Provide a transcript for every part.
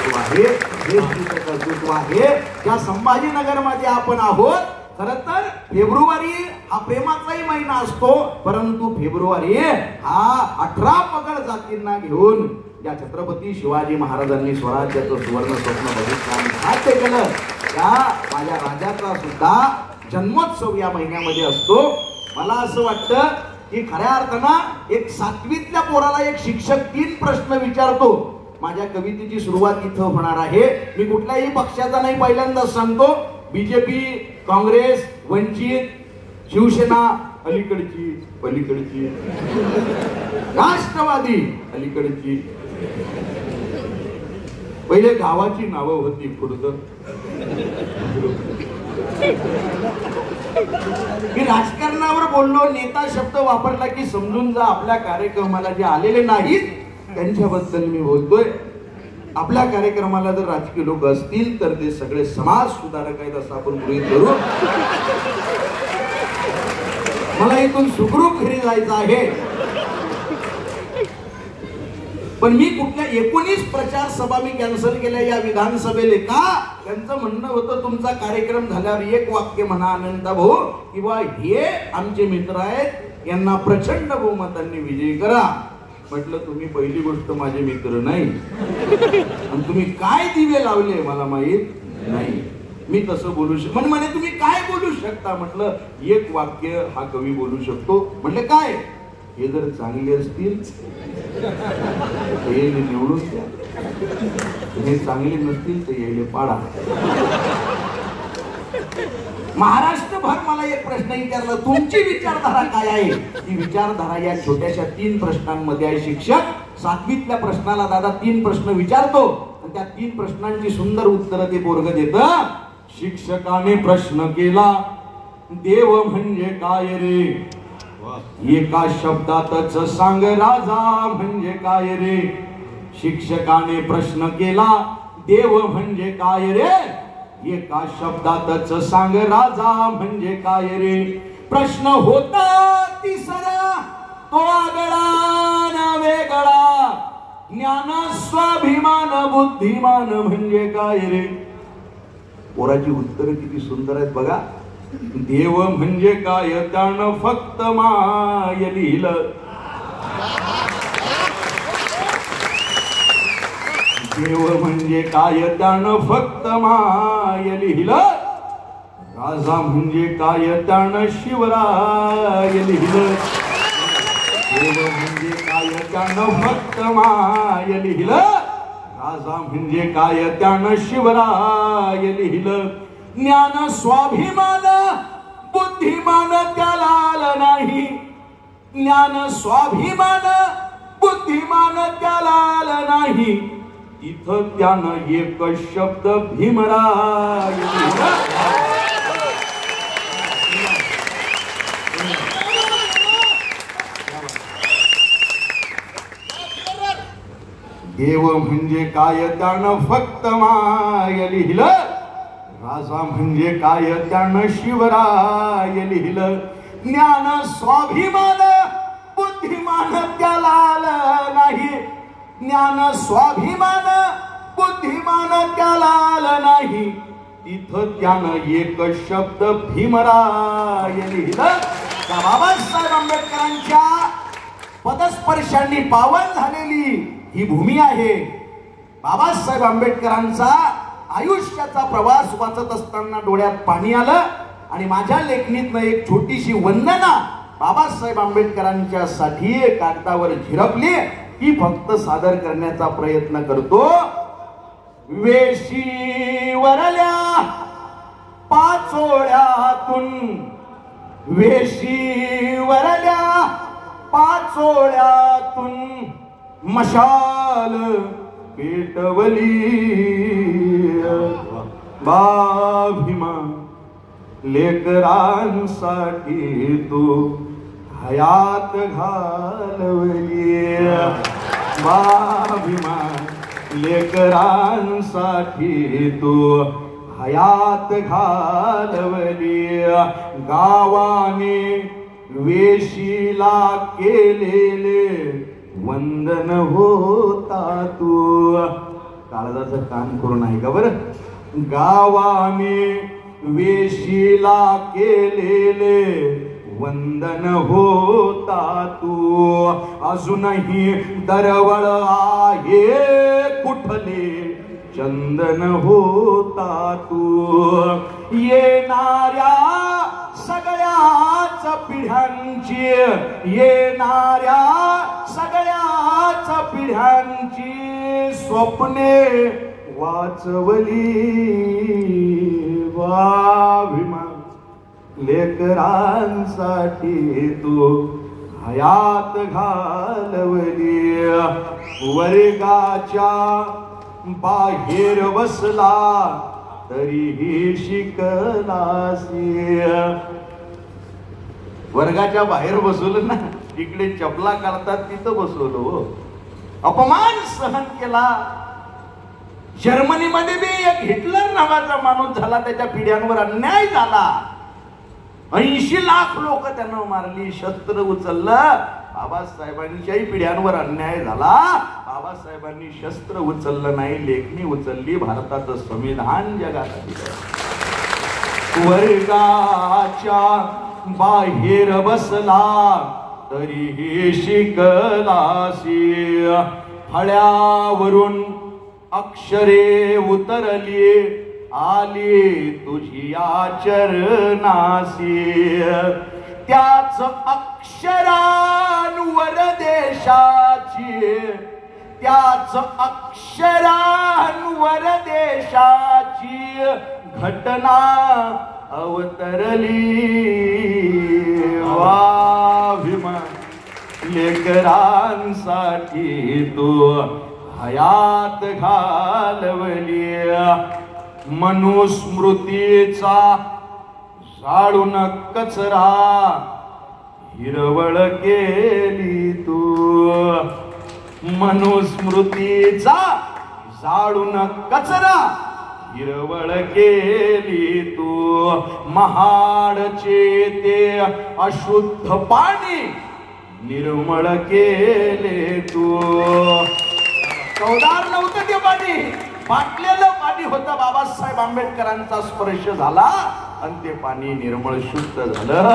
कर्तृत्व आहे, देशभक्त कर्तृत्व आहे. या संभाजीनगरमध्ये आपण आहोत. खरं तर फेब्रुवारी हा प्रेमाचाही महिना असतो, परंतु फेब्रुवारी हा 18 पगड जातींना घेऊन या छत्रपती शिवाजी महाराजांनी स्वराज्याचं सुवर्ण स्वप्न बघितलं आणि साध्य केलं, त्या माझ्या राजाचा सुद्धा जन्मोत्सव या महिन्यामध्ये असतो. मला असं वाटतं की खऱ्या अर्थानं एक 7वीतल्या पोराला एक शिक्षक 3 प्रश्न विचारतो. माझ्या कवितेची सुरुवात इथं होणार आहे. मी कुठल्याही पक्षाचा नाही, पहिल्यांदाच सांगतो. बीजेपी, काँग्रेस, वंचित, शिवसेना अलीकडची पलीकडची, राष्ट्रवादी अलीकडची. पहिले गावाची नावं होती, पुढं मी राजकारणावर बोललो, नेता शब्द वापरला की समजून जा आपल्या कार्यक्रमाला जे आलेले नाहीत त्यांच्याबद्दल मी बोलतोय. आपल्या कार्यक्रमाला जर राजकीय लोक असतील तर ते सगळे समाज सुधारक आहेत असं आपण गृहीत करू. मला इथून सुखरूप घरी जायचं आहे, पण मी कुठल्या 19 प्रचार सभा मी कॅन्सल केल्या या विधानसभेले. का? त्यांचं म्हणणं होतं तुमचा कार्यक्रम झाल्यावर एक वाक्य म्हणा अनंता भाऊ, किंवा हे आमचे मित्र आहेत यांना प्रचंड बहुमतांनी विजयी करा. म्हटलं तुम्ही पहिली गोष्ट माझे मित्र नाही आणि तुम्ही काय दिवे लावले मला माहित नाही. मी तसं बोलू शकतो म्हणे तुम्ही काय बोलू शकता. म्हटलं एक वाक्य हा कवी बोलू शकतो. म्हटलं काय? हे जर चांगले असतील तर निवडून द्या, हे चांगले नसतील तर यायले पाडा. महाराष्ट्रभर मला एक प्रश्न विचारला, तुमची विचारधारा काय आहे? ही विचारधारा या छोट्याशा 3 प्रश्नांमध्ये आहे. शिक्षक 7वीतल्या प्रश्नाला दादा 3 प्रश्न विचारतो आणि त्या 3 प्रश्नांची सुंदर उत्तरं ते पोरग देतं. शिक्षकाने प्रश्न केला, देव म्हणजे काय रे? एका शब्दातच सांग राजा म्हणजे काय रे? शिक्षकाने प्रश्न केला, देव म्हणजे काय रे? एका शब्दातच सांग राजा म्हणजे काय रे? प्रश्न होता तिसरा तो आगळा न वेगळा, ज्ञान स्वाभिमान बुद्धिमान म्हणजे काय रे? पोराची उत्तर किती सुंदर आहेत बघा. देव म्हणजे काय त्यानं फक्त माय लिहिलं. देव म्हणजे काय त्यानं फक्त माय लिहिलं. राजा म्हणजे काय त्यानं शिवराय लिहिलं. देव म्हणजे काय त्यानं फक्त माय लिहिलं. राजा म्हणजे काय त्यानं शिवराय लिहिलं. ज्ञान स्वाभिमान बुद्धिमान त्याला आलं नाही. ज्ञान स्वाभिमान बुद्धिमान त्याला आलं नाही. इथं त्यानं एक शब्द भीमराय लिहिला. देव म्हणजे काय त्यानं फक्त माय लिहिलं. राजा म्हणजे काय त्यानं शिवराय लिहिलं. ज्ञान स्वाभिमान बुद्धिमान त्याला आलं नाही. ज्ञान स्वाभिमान बुद्धिमान त्याला आलं नाही. तिथं त्यानं एक शब्द भीमराय लिहिलं. बाबासाहेब आंबेडकरांच्या पदस्पर्शांनी पावन झालेली ही भूमी आहे. बाबासाहेब आंबेडकरांचा आयुष्याचा प्रवास वाचत असताना डोळ्यात पाणी आलं आणि माझ्या लेखणीतनं एक छोटीशी वंदना बाबासाहेब आंबेडकरांच्या साठी कागदावर झिरपली, ती फक्त सादर करण्याचा प्रयत्न करतो. वेशीवरल्या पाचोळ्यातून, वेशीवरल्या पाचोळ्यातून मशाल पेटवली. बाभीमा लेकरांसाठी तू हयात घालवली. बाभीमा लेकरांसाठी तू हयात घालवली. गावाने वेशीला केलेले वंदन होता तू. काळजाचं काम करून आहे का बरं. गावाने वेशीला केलेले वंदन होता तू, अजूनही दरवळ आहे कुठले चंदन होता तू. येणाऱ्या सगळ्याच पिढ्यांची, येणाऱ्या सगळ्याच पिढ्यांची स्वप्ने वाचवली वाभिमान लेकरांसाठी तू हयात घालवली. वर्गाच्या बाहेर बसला तरीही शिकलासी. वर्गाच्या बाहेर बसवलं ना, इकडे चपला करतात तिथं बसवलो. अपमान सहन केला. जर्मनीमध्ये बी एक हिटलर नावाचा माणूस झाला, त्याच्या पिढ्यांवर अन्याय झाला. 80 लाख लोक त्यांना मारली. शस्त्र उचललं. बाबासाहेबांच्याही पिढ्यांवर अन्याय झाला. बाबासाहेबांनी शस्त्र उचललं नाही, लेखणी उचलली. भारताचं संविधान जगात दिलं. वर्गाच्या बाहेर बसला तरीही शिकलासी. फळ्यावरून अक्षरे उतरली आली तुझिया चरणासी. त्याच अक्षरांवर देशाची, त्याच अक्षरांवर देशाची घटना अवतरली वाभिमान लेकरांसाठी तू हयात घालवली. मनुस्मृतीचा जाळून कचरा हिरवळ केली तू. मनुस्मृतीचा जाळून कचरा हिरवळ केली तू. महाडचे ते अशुद्ध पाणी निर्मळ केले तू. चवदार नव्हतं ते पाणी, बाटलेलं पाणी होतं. बाबासाहेब आंबेडकरांचा स्पर्श झाला आणि ते पाणी निर्मळ शुद्ध झालं.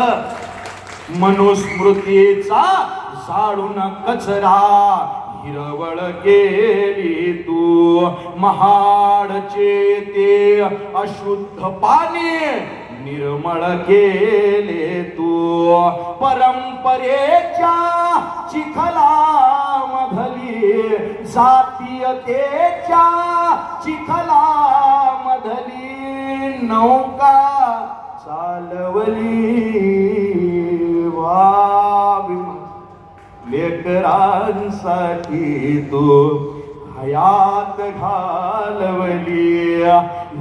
मनुस्मृतीचा जाळून कचरा हिरवळ केली तू. महाडचे ते अशुद्ध पाणी निर्मळ केले तू. परंपरेच्या चिखलामधली, जातीयतेच्या चिखलामधली नौका चालवली वाभिमान लेकरांसाठी तू हयात घालवली.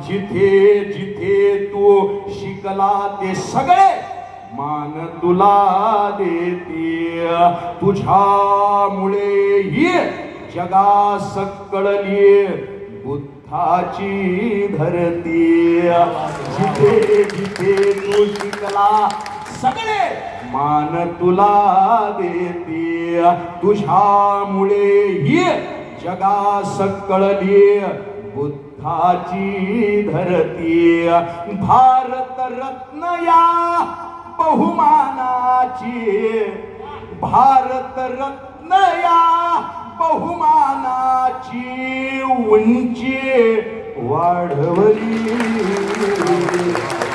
जिथे जिथे तू शिकला ते सगळे मान तुला देते. तुझ्यामुळे ही जगा सकळली बुद्धाची धरती. जिथे जिथे तू शिकला सगळे मान तुला देते. तुझ्यामुळे ही जगा सकळली बुद्धाची धरती. भारत रत्न या बहुमानाची, भारत रत्न या बहुमानाची उंची वाढवली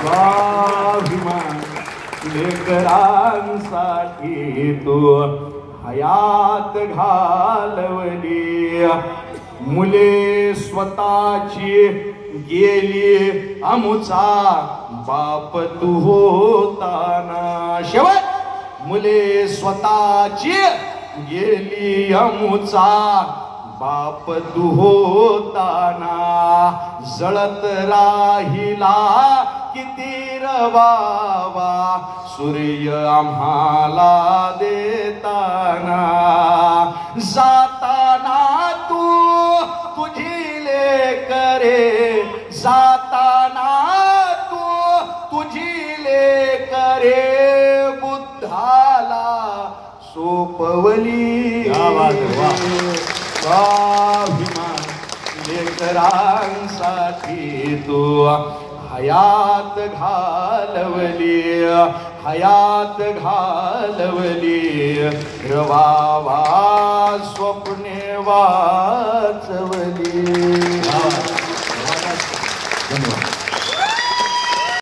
स्वाभिमान लेकरांसाठी तू हयात घालवली. मुले स्वतःची गेली आमुचा बाप तू होताना. शेवट मुले स्वतःची गेली आमुचा बाप तू होताना. जळत राहिला किती रवावा सूर्य आम्हाला देताना. जाताना तू तुझी लेकरे, जाताना तू तुझी लेकरे बुद्धाला सोपवली स्वाभिमान लेकर इतरांसाठी तू हयात घालवली, हयात घालवली, रवावा स्वप्ने वाचवली.